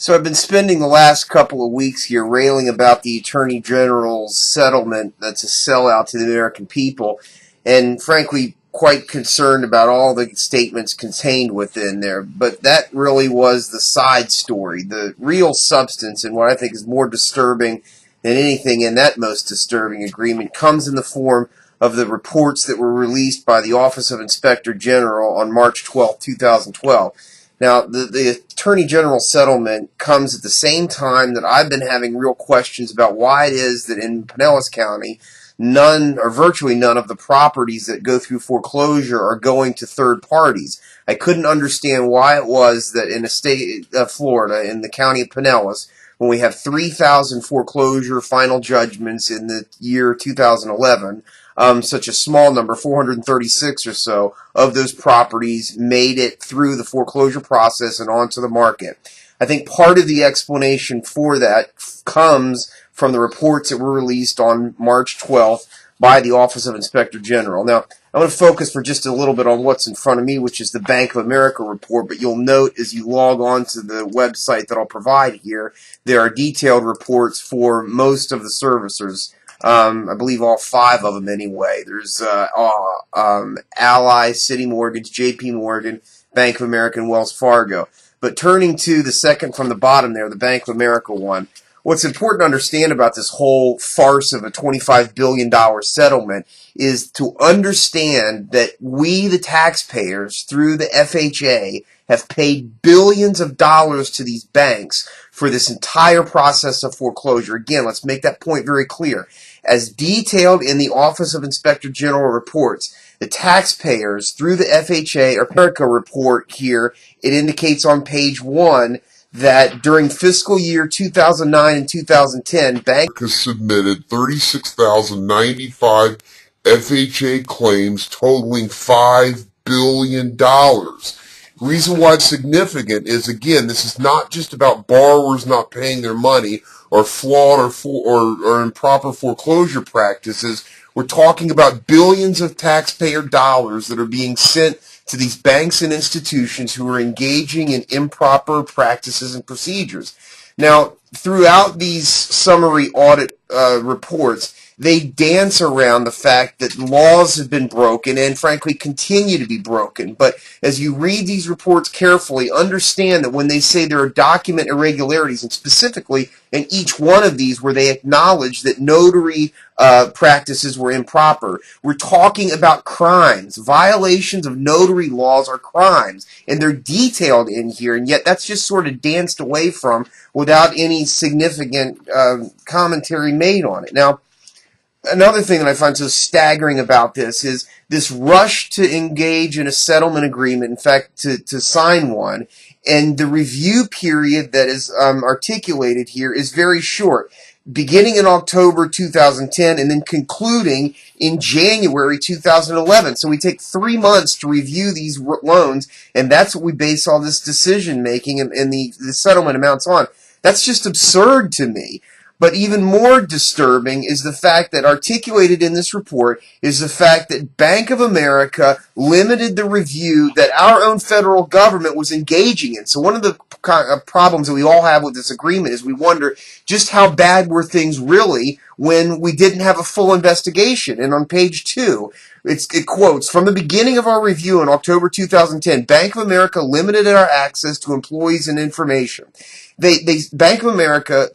So I've been spending the last couple of weeks here railing about the Attorney General's settlement that's a sellout to the American people, and frankly quite concerned about all the statements contained within there. But that really was the side story. The real substance, and what I think is more disturbing than anything in that most disturbing agreement, comes in the form of the reports that were released by the Office of Inspector General on March 12, 2012. Now, the Attorney General settlement comes at the same time that I've been having real questions about why it is that in Pinellas County, none or virtually none of the properties that go through foreclosure are going to third parties. I couldn't understand why it was that in the state of Florida, in the county of Pinellas, when we have 3,000 foreclosure final judgments in the year 2011, such a small number, 436 or so, of those properties made it through the foreclosure process and onto the market. I think part of the explanation for that comes from the reports that were released on March 12th by the Office of Inspector General. Now, I want to focus for just a little bit on what's in front of me, which is the Bank of America report, but you'll note as you log on to the website that I'll provide here, there are detailed reports for most of the servicers. I believe all 5 of them anyway. There's Ally, City Mortgage, JP Morgan, Bank of America, and Wells Fargo. But turning to the second from the bottom there, the Bank of America one, what's important to understand about this whole farce of a $25 billion settlement is to understand that we, the taxpayers, through the FHA, have paid billions of dollars to these banks for this entire process of foreclosure. Again, let's make that point very clear. As detailed in the Office of Inspector General reports, the taxpayers, through the FHA or America report here, it indicates on page 1 that during fiscal year 2009 and 2010, banks submitted 36,095 FHA claims totaling $5 billion. The reason why it's significant is, again, this is not just about borrowers not paying their money or flawed or improper foreclosure practices. We're talking about billions of taxpayer dollars that are being sent to these banks and institutions who are engaging in improper practices and procedures. Now, throughout these summary audit reports, they dance around the fact that laws have been broken and, frankly, continue to be broken. But as you read these reports carefully, understand that when they say there are document irregularities, and specifically in each one of these where they acknowledge that notary practices were improper, we're talking about crimes. Violations of notary laws are crimes, and they're detailed in here, and yet that's just sort of danced away from without any significant commentary made on it. Now, another thing that I find so staggering about this is this rush to engage in a settlement agreement, in fact, to sign one, and the review period that is articulated here is very short, beginning in October 2010 and then concluding in January 2011. So we take 3 months to review these loans, and that's what we base all this decision-making and the settlement amounts on. That's just absurd to me. But even more disturbing is the fact that articulated in this report is the fact that Bank of America limited the review that our own federal government was engaging in. So one of the problems that we all have with this agreement is we wonder just how bad were things really when we didn't have a full investigation. And on page 2, it quotes, "From the beginning of our review in October 2010, Bank of America limited our access to employees and information." Bank of America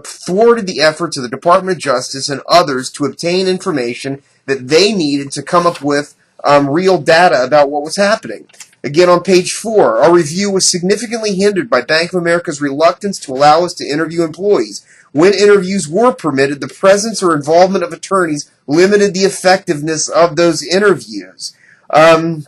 thwarted the efforts of the Department of Justice and others to obtain information that they needed to come up with real data about what was happening. Again, on page 4, our review was significantly hindered by Bank of America's reluctance to allow us to interview employees. When interviews were permitted, the presence or involvement of attorneys limited the effectiveness of those interviews. Bank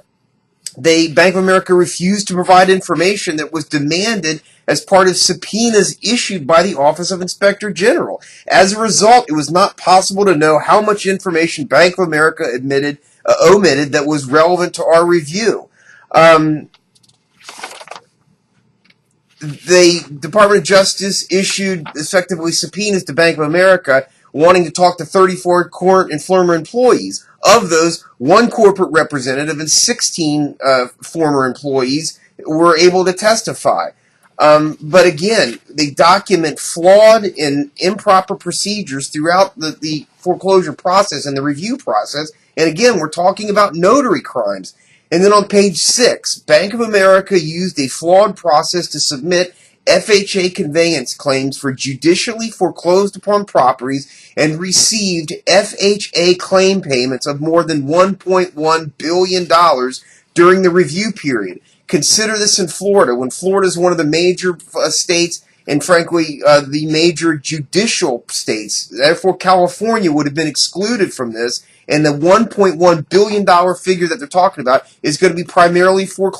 of America refused to provide information that was demanded as part of subpoenas issued by the Office of Inspector General. As a result, it was not possible to know how much information Bank of America omitted that was relevant to our review. The Department of Justice issued effectively subpoenas to Bank of America wanting to talk to 34 current and former employees. Of those, 1 corporate representative and 16 former employees were able to testify. But again, they document flawed and improper procedures throughout the foreclosure process and the review process. And again, we're talking about notary crimes. And then on page 6, Bank of America used a flawed process to submit FHA conveyance claims for judicially foreclosed upon properties and received FHA claim payments of more than $1.1 billion during the review period. Consider this in Florida, when Florida is one of the major states and, frankly, the major judicial states. Therefore, California would have been excluded from this, and the $1.1 billion figure that they're talking about is going to be primarily for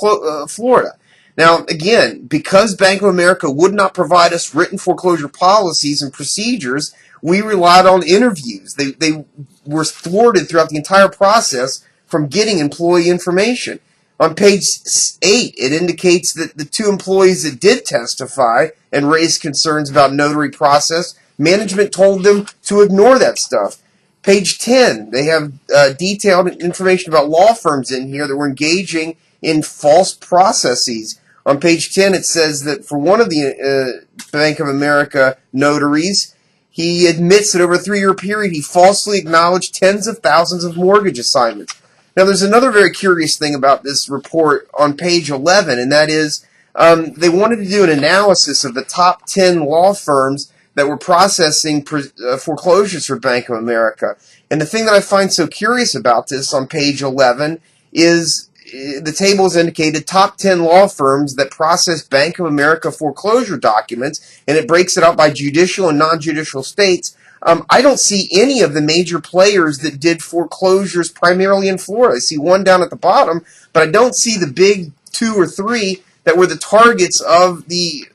Florida. Now, again, because Bank of America would not provide us written foreclosure policies and procedures, we relied on interviews. They were thwarted throughout the entire process from getting employee information. On page 8, it indicates that the 2 employees that did testify and raised concerns about notary process, management told them to ignore that stuff. Page 10, they have detailed information about law firms in here that were engaging in false processes. On page 10, it says that for one of the Bank of America notaries, he admits that over a 3-year period, he falsely acknowledged tens of thousands of mortgage assignments. Now, there's another very curious thing about this report on page 11, and that is they wanted to do an analysis of the top 10 law firms that were processing foreclosures for Bank of America. And the thing that I find so curious about this on page 11 is the table has indicated top 10 law firms that process Bank of America foreclosure documents, and it breaks it out by judicial and non-judicial states. I don't see any of the major players that did foreclosures primarily in Florida. I see one down at the bottom, but I don't see the big 2 or 3 that were the targets of the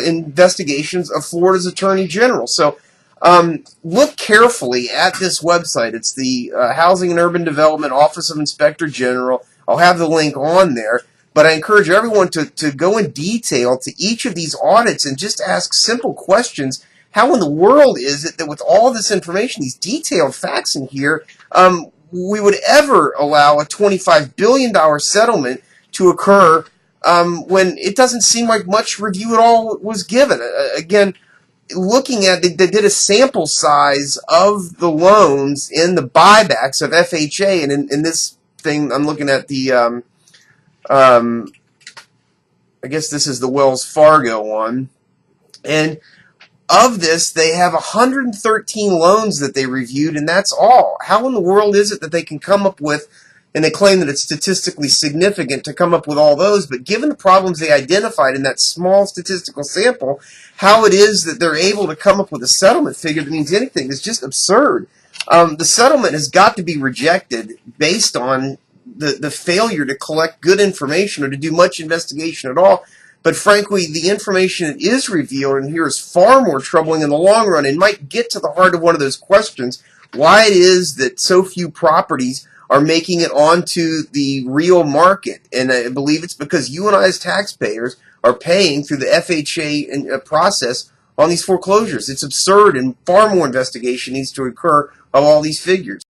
investigations of Florida's Attorney General. So look carefully at this website. It's the Housing and Urban Development Office of Inspector General. I'll have the link on there. But I encourage everyone to go in detail to each of these audits and just ask simple questions. How in the world is it that with all this information, these detailed facts in here, we would ever allow a $25 billion settlement to occur when it doesn't seem like much review at all was given? Again, looking at, they did a sample size of the loans in the buybacks of FHA, and in this thing, I'm looking at the, I guess this is the Wells Fargo one, and of this, they have 113 loans that they reviewed, and that's all. How in the world is it that they can come up with, and they claim that it's statistically significant to come up with all those, but given the problems they identified in that small statistical sample, how it is that they're able to come up with a settlement figure that means anything is just absurd. The settlement has got to be rejected based on the failure to collect good information or to do much investigation at all. But frankly, the information that is revealed in here is far more troubling in the long run and might get to the heart of one of those questions, why it is that so few properties are making it onto the real market. And I believe it's because you and I as taxpayers are paying through the FHA process on these foreclosures. It's absurd, and far more investigation needs to occur of all these figures.